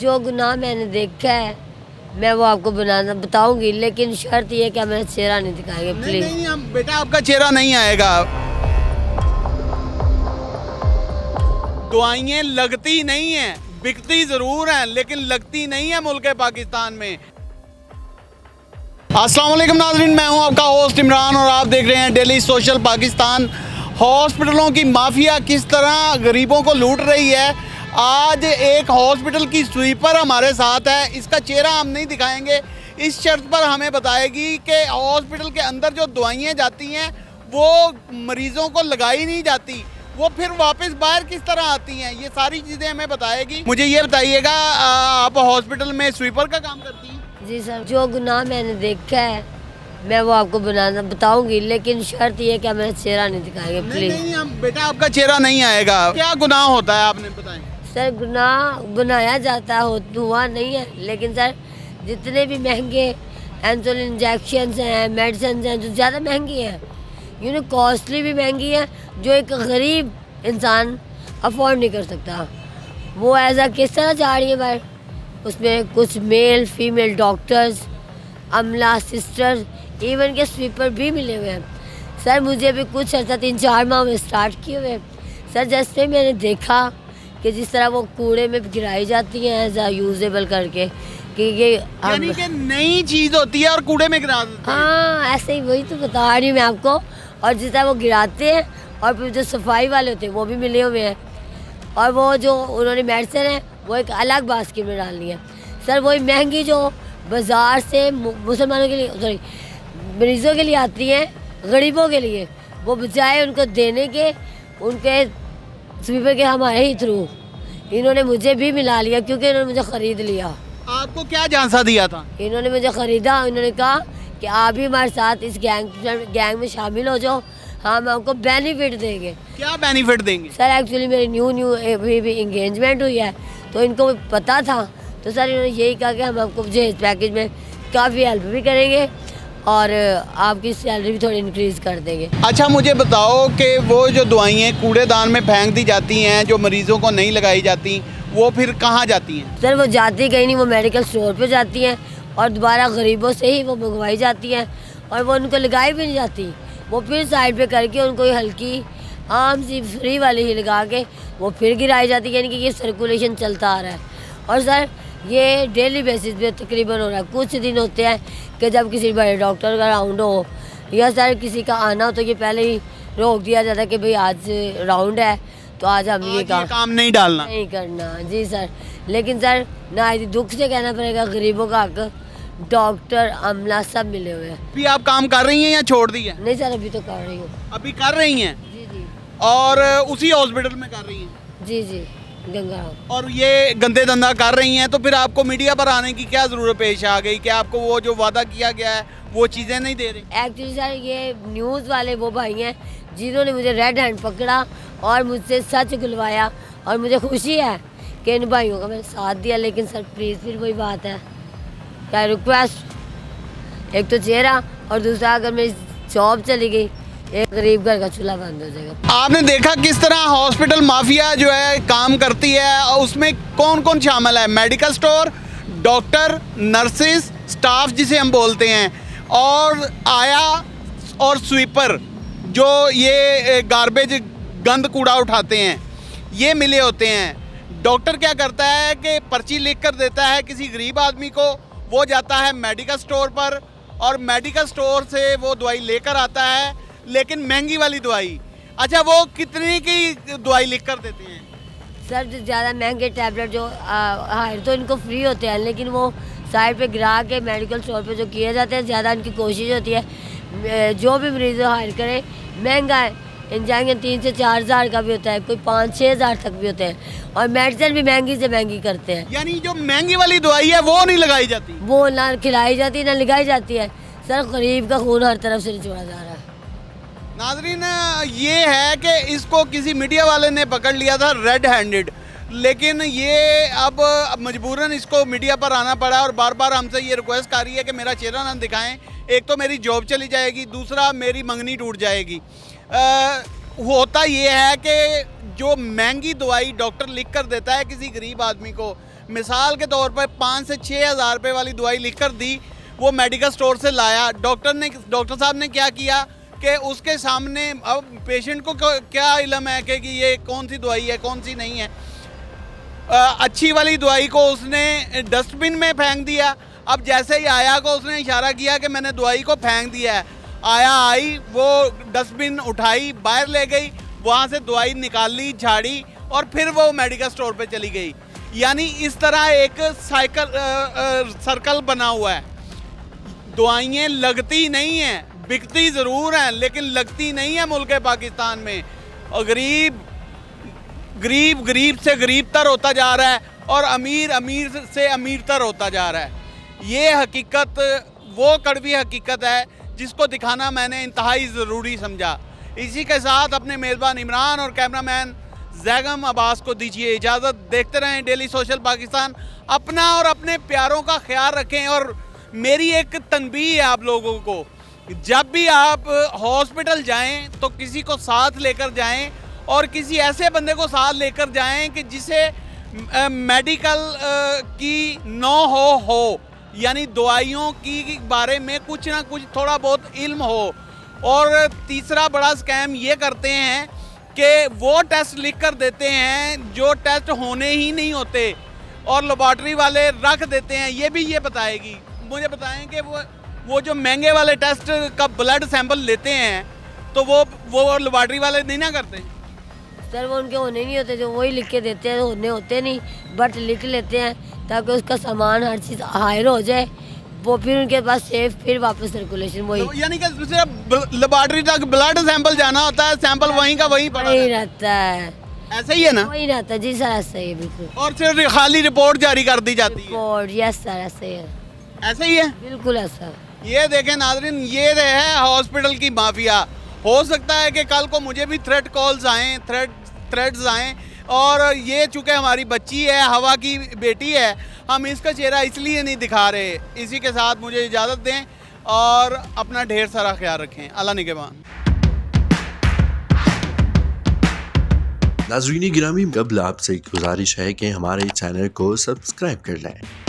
जो गुनाह मैंने देखा है मैं वो आपको बताऊंगी, लेकिन शर्त ये कि मेरा चेहरा नहीं दिखाएंगे नहीं प्लीज। नहीं हम बेटा आपका चेहरा नहीं आएगा। दुआएं लगती नहीं है, बिकती जरूर हैं लेकिन लगती नहीं है मुल्क पाकिस्तान में। अस्सलाम वालेकुम नाज़रीन, मैं हूं आपका होस्ट इमरान और आप देख रहे हैं डेली सोशल पाकिस्तान। हॉस्पिटलों की माफिया किस तरह गरीबों को लूट रही है। आज एक हॉस्पिटल की स्वीपर हमारे साथ है, इसका चेहरा हम नहीं दिखाएंगे, इस शर्त पर हमें बताएगी कि हॉस्पिटल के अंदर जो दवाइयाँ जाती हैं वो मरीज़ों को लगाई नहीं जाती, वो फिर वापस बाहर किस तरह आती हैं, ये सारी चीज़ें हमें बताएगी। मुझे ये बताइएगा, आप हॉस्पिटल में स्वीपर का काम करती हैं? जी सर, जो गुनाह मैंने देखा है मैं वो आपको बताऊंगी, लेकिन शर्त ये कि मेरा चेहरा नहीं दिखाएंगे नहीं प्लीज। नहीं हम बेटा आपका चेहरा नहीं आएगा। क्या गुनाह होता है आपने बताएं? सर गुनाह बनाया जाता हुआ नहीं है, लेकिन सर जितने भी महंगे इंसुलिन इंजेक्शन हैं, मेडिसिन हैं जो ज़्यादा महंगी हैं, कॉस्टली भी महंगी है, जो एक गरीब इंसान अफोर्ड नहीं कर सकता, वो ऐसा किस तरह जा रही है बाहर। उसमें कुछ मेल फीमेल डॉक्टर्स, अमला, सिस्टर्स, इवन के स्वीपर भी मिले हुए हैं। सर मुझे भी कुछ अर्सा 3-4 माह में स्टार्ट किए हुए। सर जैसे मैंने देखा कि जिस तरह वो कूड़े में गिराई जाती हैं एज यूजेबल करके कि ये यानी कि नई चीज़ होती है और कूड़े में गिरा देते हैं। हाँ ऐसे ही, वही तो बता रही हूँ मैं आपको। और जिस तरह वो गिराते हैं और फिर जो सफाई वाले होते हैं वो भी मिले हुए हैं, और वो जो उन्होंने मेडिसिन है वो एक अलग बास्केट में डालनी है। सर वही महंगी जो बाज़ार से मुसलमानों के लिए, सॉरी मरीज़ों के लिए आती हैं, गरीबों के लिए, वो बजाय उनको देने के उनके स्वीपर के हमारे ही थ्रू इन्होंने मुझे भी मिला लिया, क्योंकि इन्होंने मुझे ख़रीद लिया। आपको क्या झांसा दिया था? इन्होंने मुझे ख़रीदा, इन्होंने कहा कि आप भी हमारे साथ इस गैंग में शामिल हो जाओ, हम आपको बेनिफिट देंगे। क्या बेनिफिट देंगे? सर एक्चुअली मेरी न्यू अभी भी इंगेजमेंट हुई है, तो इनको पता था, तो सर इन्होंने यही कहा कि हम आपको जहेज पैकेज में काफ़ी हेल्प भी करेंगे और आपकी सैलरी भी थोड़ी इंक्रीज़ कर देंगे। अच्छा मुझे बताओ कि वो जो दवाइयाँ कूड़ेदान में फेंक दी जाती हैं, जो मरीज़ों को नहीं लगाई जाती, वो फिर कहाँ जाती हैं? सर वो जाती कहीं नहीं, वो मेडिकल स्टोर पे जाती हैं और दोबारा गरीबों से ही वो मंगवाई जाती हैं, और वो उनको लगाई भी नहीं जाती, वो फिर साइड पे करके उनको हल्की आम सी फ्री वाली ही लगा के वो फिर गिराई जाती है। यानी कि ये सर्कुलेशन चलता आ रहा है, और सर ये डेली बेसिस पे तकरीबन हो रहा है। कुछ दिन होते हैं कि जब किसी बड़े डॉक्टर का राउंड हो या सर किसी का आना हो, तो ये पहले ही रोक दिया जाता है कि भाई आज राउंड है तो आज हम ये काम नहीं डालना, नहीं करना। जी सर, लेकिन सर ना ही दुख से कहना पड़ेगा, गरीबों का हक डॉक्टर अमला सब मिले हुए हैं। अभी आप काम कर रही हैं या छोड़ दी है? नहीं सर अभी तो कर रही हूँ। अभी कर रही हैं जी जी और उसी हॉस्पिटल में कर रही हैं, जी जी गंगा। और ये गंदे धंधा कर रही हैं, तो फिर आपको मीडिया पर आने की क्या ज़रूरत पेश आ गई कि आपको वो जो वादा किया गया है वो चीज़ें नहीं दे रही? एक्चुअली सर ये न्यूज़ वाले वो भाई हैं जिन्होंने मुझे रेड हैंड पकड़ा और मुझसे सच खुलवाया, और मुझे खुशी है कि इन भाइयों का मैंने साथ दिया। लेकिन सर प्लीज़ फिर वही बात है, क्या रिक्वेस्ट, एक तो चेहरा और दूसरा अगर मेरी जॉब चली गई एक गरीब घर का चूल्हा बंद हो जाएगा। आपने देखा किस तरह हॉस्पिटल माफिया जो है काम करती है, और उसमें कौन कौन शामिल है? Medical store, doctor, nurses, staff जिसे हम बोलते हैं, और आया और स्वीपर जो ये गार्बेज गंद कूड़ा उठाते हैं, ये मिले होते हैं। डॉक्टर क्या करता है कि पर्ची लिख कर देता है किसी गरीब आदमी को, वो जाता है मेडिकल स्टोर पर और मेडिकल स्टोर से वो दवाई लेकर आता है, लेकिन महंगी वाली दवाई। अच्छा वो कितने की दवाई लिख कर देते हैं? सर जो ज़्यादा महंगे टैबलेट जो हायर तो इनको फ्री होते हैं, लेकिन वो साइड पे गिरा के मेडिकल स्टोर पे जो किए जाते हैं, ज़्यादा इनकी कोशिश होती है जो भी मरीज़ हायर करे महंगा है। इंजेक्शन 3 से 4 हज़ार का भी होता है, कोई 5-6 हज़ार तक भी होते हैं, और मेडिसिन भी महंगी से महंगी करते हैं। यानी जो महंगी वाली दवाई है वो नहीं लगाई जाती, वो ना खिलाई जाती है ना लगाई जाती है। सर गरीब का खून हर तरफ से निचोड़ा जा रहा है। नाज़रीन ये है कि इसको किसी मीडिया वाले ने पकड़ लिया था रेड हैंडेड, लेकिन ये अब मजबूरन इसको मीडिया पर आना पड़ा और बार बार हमसे ये रिक्वेस्ट कर रही है कि मेरा चेहरा ना दिखाएं। एक तो मेरी जॉब चली जाएगी, दूसरा मेरी मंगनी टूट जाएगी। होता ये है कि जो महंगी दवाई डॉक्टर लिख कर देता है किसी गरीब आदमी को, मिसाल के तौर पर 5 से 6 हज़ार रुपये वाली दवाई लिख कर दी, वो मेडिकल स्टोर से लाया, डॉक्टर साहब ने क्या किया कि उसके सामने, अब पेशेंट को क्या इल्म है कि ये कौन सी दवाई है कौन सी नहीं है। अच्छी वाली दवाई को उसने डस्टबिन में फेंक दिया। अब जैसे ही आया को उसने इशारा किया कि मैंने दवाई को फेंक दिया है, आया आई, वो डस्टबिन उठाई, बाहर ले गई, वहाँ से दवाई निकाल ली, झाड़ी, और फिर वो मेडिकल स्टोर पे चली गई। यानी इस तरह एक सर्कल बना हुआ है। दवाइयाँ लगती नहीं हैं, बिकती ज़रूर हैं, लेकिन लगती नहीं है मुल्क पाकिस्तान में। और गरीब से गरीबतर होता जा रहा है और अमीर से अमीरतर होता जा रहा है। ये हकीकत वो कड़वी हकीकत है जिसको दिखाना मैंने इंतहाई ज़रूरी समझा। इसी के साथ अपने मेज़बान इमरान और कैमरामैन जैगम अब्बास को दीजिए इजाज़त। देखते रहें डेली सोशल पाकिस्तान। अपना और अपने प्यारों का ख्याल रखें। और मेरी एक तनबीह है आप लोगों को, जब भी आप हॉस्पिटल जाएं तो किसी को साथ लेकर जाएं, और किसी ऐसे बंदे को साथ लेकर जाएं कि जिसे मेडिकल की नो हो, यानी दवाइयों की बारे में कुछ ना कुछ थोड़ा बहुत इल्म हो। और तीसरा बड़ा स्कैम ये करते हैं कि वो टेस्ट लिख कर देते हैं जो टेस्ट होने ही नहीं होते, और लेबॉर्ट्री वाले रख देते हैं। ये बताएगी, मुझे बताएं कि वो जो महंगे वाले टेस्ट का ब्लड सैंपल लेते हैं तो वो लेबॉर्ट्री वाले नहीं ना करते। सर वो उनके होने नहीं होते, जो वही लिख के देते हैं, होने होते नहीं, बट लिख लेते हैं ताकि उसका सामान हर चीज़ हायर हो जाए, वो फिर उनके पास सेफ, फिर वापस सर्कुलेशन वही। यानी कि सिर्फ लेबॉर्ट्री तक ब्लड सैंपल जाना होता है, सैंपल वहीं का वहीं पड़ा रहता है। ऐसा ही है ना? वही रहता है जी सर, ऐसा ही है बिल्कुल। और सिर्फ खाली रिपोर्ट जारी कर दी जाती है। रिपोर्ट, यस सर, ऐसा ही है। ऐसा ही है, बिल्कुल ऐसा। ये देखें नाज़रीन, ये है हॉस्पिटल की माफिया। हो सकता है कि कल को मुझे भी थ्रेट कॉल्स आएँ, थ्रेड्स आएँ, और ये चूँकि हमारी बच्ची है, हवा की बेटी है, हम इसका चेहरा इसलिए नहीं दिखा रहे। इसी के साथ मुझे इजाज़त दें और अपना ढेर सारा ख्याल रखें। अल्लाह निगहबान। नाज़रीन गिरामी, कबल आपसे एक गुजारिश है कि हमारे चैनल को सब्सक्राइब कर लें।